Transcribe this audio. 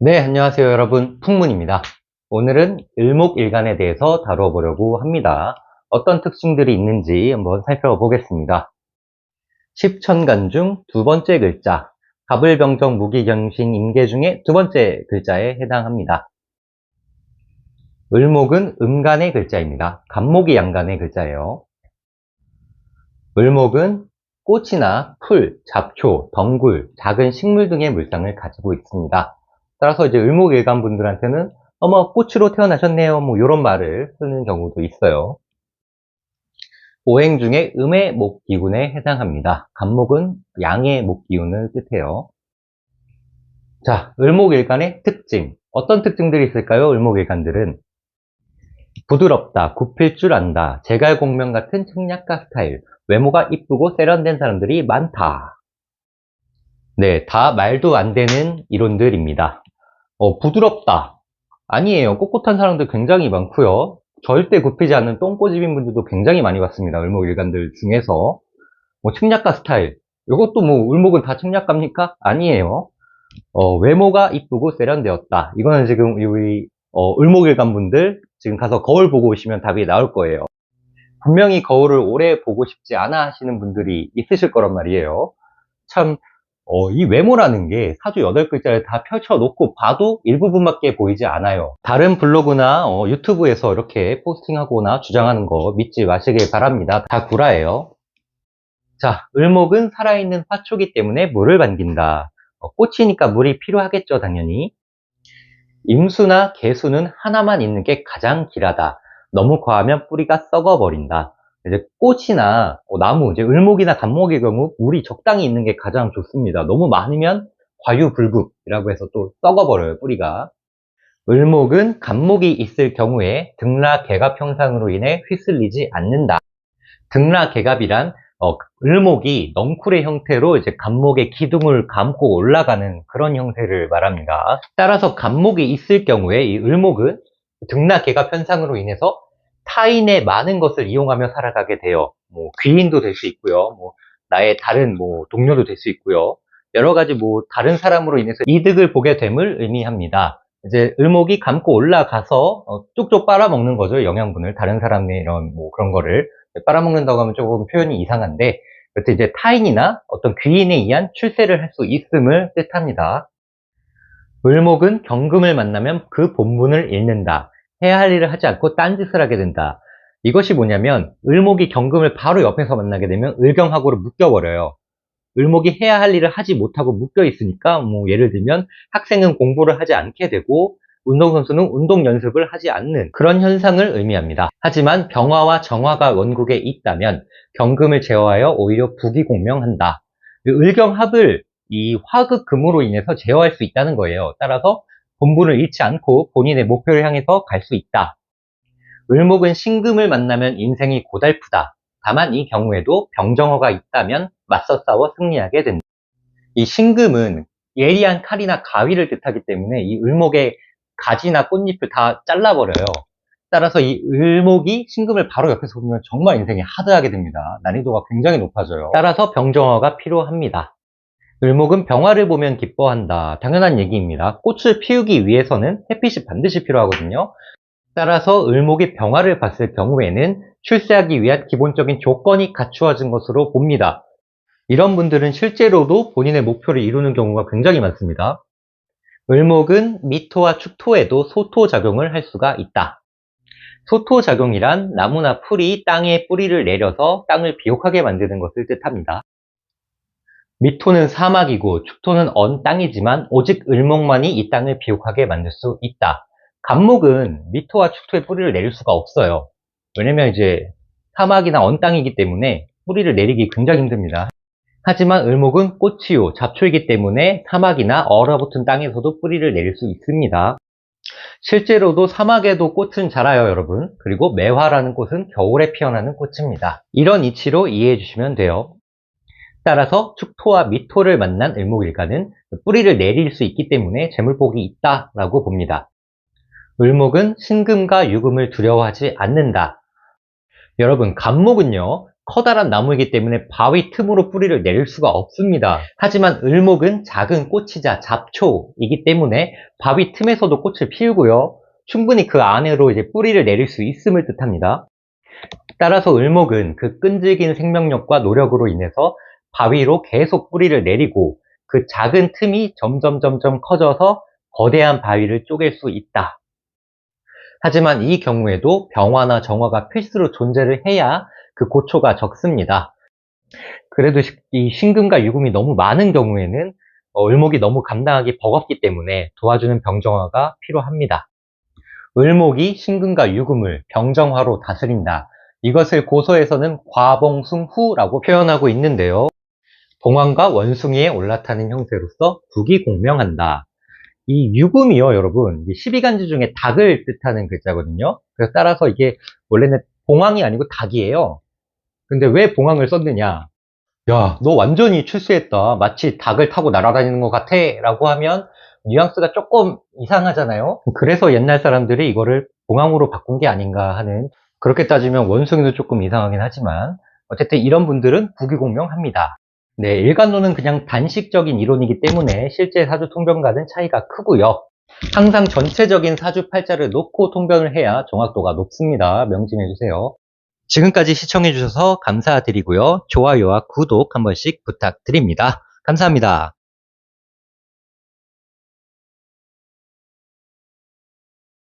네, 안녕하세요 여러분. 풍문입니다. 오늘은 을목일간에 대해서 다뤄 보려고 합니다. 어떤 특징들이 있는지 한번 살펴보겠습니다. 십천간 중 두 번째 글자, 갑을병정 무기경신 임계 중에 두 번째 글자에 해당합니다. 을목은 음간의 글자입니다. 갑목이 양간의 글자예요. 을목은 꽃이나 풀, 잡초, 덩굴, 작은 식물 등의 물상을 가지고 있습니다. 따라서 이제 을목일간 분들한테는 어머 꽃으로 태어나셨네요 뭐 이런 말을 쓰는 경우도 있어요. 오행 중에 음의 목기운에 해당합니다. 갑목은 양의 목기운을 뜻해요. 자, 을목일간의 특징. 어떤 특징들이 있을까요? 을목일간들은 부드럽다, 굽힐 줄 안다, 제갈공명 같은 청량가 스타일, 외모가 이쁘고 세련된 사람들이 많다. 네, 다 말도 안 되는 이론들입니다. 부드럽다. 아니에요. 꼿꼿한 사람들 굉장히 많고요. 절대 굽히지 않는 똥꼬집인 분들도 굉장히 많이 봤습니다. 을목일간들 중에서. 측량가 스타일. 이것도 을목은 다 측량가입니까? 아니에요. 외모가 이쁘고 세련되었다. 이거는 지금 우리 을목일간 분들 지금 가서 거울 보고 오시면 답이 나올 거예요. 분명히 거울을 오래 보고 싶지 않아 하시는 분들이 있으실 거란 말이에요. 참, 이 외모라는 게 사주 8글자를 다 펼쳐놓고 봐도 일부분밖에 보이지 않아요. 다른 블로그나 유튜브에서 이렇게 포스팅하거나 주장하는 거 믿지 마시길 바랍니다. 다 구라예요. 자, 을목은 살아있는 화초기 때문에 물을 반긴다. 꽃이니까 물이 필요하겠죠, 당연히. 임수나 개수는 하나만 있는 게 가장 길하다. 너무 과하면 뿌리가 썩어버린다. 이제 꽃이나 나무, 이제 을목이나 갑목의 경우 물이 적당히 있는 게 가장 좋습니다. 너무 많으면 과유불급이라고 해서 또 썩어버려요, 뿌리가. 을목은 갑목이 있을 경우에 등라개갑 형상으로 인해 휘슬리지 않는다. 등라개갑이란 을목이 넝쿨의 형태로 이제 갑목의 기둥을 감고 올라가는 그런 형태를 말합니다. 따라서 갑목이 있을 경우에 이 을목은 등라개갑 현상으로 인해서 타인의 많은 것을 이용하며 살아가게 돼요. 귀인도 될 수 있고요. 나의 다른 동료도 될 수 있고요. 여러 가지 다른 사람으로 인해서 이득을 보게 됨을 의미합니다. 이제 을목이 감고 올라가서 쪽쪽 빨아먹는 거죠. 영양분을 다른 사람의 이런 그런 거를 빨아먹는다고 하면 조금 표현이 이상한데, 여튼 이제 타인이나 어떤 귀인에 의한 출세를 할 수 있음을 뜻합니다. 을목은 경금을 만나면 그 본분을 잃는다. 해야 할 일을 하지 않고 딴짓을 하게 된다. 이것이 뭐냐면 을목이 경금을 바로 옆에서 만나게 되면 을경하고로 묶여버려요. 을목이 해야 할 일을 하지 못하고 묶여 있으니까 예를 들면 학생은 공부를 하지 않게 되고 운동선수는 운동 연습을 하지 않는 그런 현상을 의미합니다. 하지만 병화와 정화가 원국에 있다면 경금을 제어하여 오히려 부귀공명한다. 을경합을 이 화극금으로 인해서 제어할 수 있다는 거예요. 따라서 본분을 잃지 않고 본인의 목표를 향해서 갈 수 있다. 을목은 신금을 만나면 인생이 고달프다. 다만 이 경우에도 병정화가 있다면 맞서 싸워 승리하게 된다. 이 신금은 예리한 칼이나 가위를 뜻하기 때문에 이 을목의 가지나 꽃잎을 다 잘라버려요. 따라서 이 을목이 신금을 바로 옆에서 보면 정말 인생이 하드하게 됩니다. 난이도가 굉장히 높아져요. 따라서 병정화가 필요합니다. 을목은 병화를 보면 기뻐한다. 당연한 얘기입니다. 꽃을 피우기 위해서는 햇빛이 반드시 필요하거든요. 따라서 을목이 병화를 봤을 경우에는 출세하기 위한 기본적인 조건이 갖추어진 것으로 봅니다. 이런 분들은 실제로도 본인의 목표를 이루는 경우가 굉장히 많습니다. 을목은 미토와 축토에도 소토작용을 할 수가 있다. 소토작용이란 나무나 풀이 땅에 뿌리를 내려서 땅을 비옥하게 만드는 것을 뜻합니다. 미토는 사막이고 축토는 언 땅이지만 오직 을목만이 이 땅을 비옥하게 만들 수 있다. 갑목은 미토와 축토에 뿌리를 내릴 수가 없어요. 왜냐면 이제 사막이나 언 땅이기 때문에 뿌리를 내리기 굉장히 힘듭니다. 하지만 을목은 꽃이요 잡초이기 때문에 사막이나 얼어붙은 땅에서도 뿌리를 내릴 수 있습니다. 실제로도 사막에도 꽃은 자라요, 여러분. 그리고 매화라는 꽃은 겨울에 피어나는 꽃입니다. 이런 이치로 이해해 주시면 돼요. 따라서 축토와 미토를 만난 을목일간은 뿌리를 내릴 수 있기 때문에 재물복이 있다라고 봅니다. 을목은 신금과 유금을 두려워하지 않는다. 여러분, 갑목은요, 커다란 나무이기 때문에 바위 틈으로 뿌리를 내릴 수가 없습니다. 하지만 을목은 작은 꽃이자 잡초이기 때문에 바위 틈에서도 꽃을 피우고요. 충분히 그 안으로 이제 뿌리를 내릴 수 있음을 뜻합니다. 따라서 을목은 그 끈질긴 생명력과 노력으로 인해서 바위로 계속 뿌리를 내리고 그 작은 틈이 점점 커져서 거대한 바위를 쪼갤 수 있다. 하지만 이 경우에도 병화나 정화가 필수로 존재를 해야 그 고초가 적습니다. 그래도 이 신금과 유금이 너무 많은 경우에는 을목이 너무 감당하기 버겁기 때문에 도와주는 병정화가 필요합니다. 을목이 신금과 유금을 병정화로 다스린다. 이것을 고서에서는 과봉숭후라고 표현하고 있는데요. 봉황과 원숭이에 올라타는 형태로서 국이공명한다. 이 유금이요, 여러분, 12간지 중에 닭을 뜻하는 글자거든요. 그래서 따라서 이게 원래는 봉황이 아니고 닭이에요. 근데 왜 봉황을 썼느냐? 야, 너 완전히 출세했다. 마치 닭을 타고 날아다니는 것 같아. 라고 하면 뉘앙스가 조금 이상하잖아요. 그래서 옛날 사람들이 이거를 봉황으로 바꾼 게 아닌가 하는, 그렇게 따지면 원숭이도 조금 이상하긴 하지만 어쨌든 이런 분들은 국유공명합니다. 네, 일간론은 그냥 단식적인 이론이기 때문에 실제 사주 통변과는 차이가 크고요. 항상 전체적인 사주 팔자를 놓고 통변을 해야 정확도가 높습니다. 명심해 주세요. 지금까지 시청해 주셔서 감사드리고요. 좋아요와 구독 한 번씩 부탁드립니다. 감사합니다.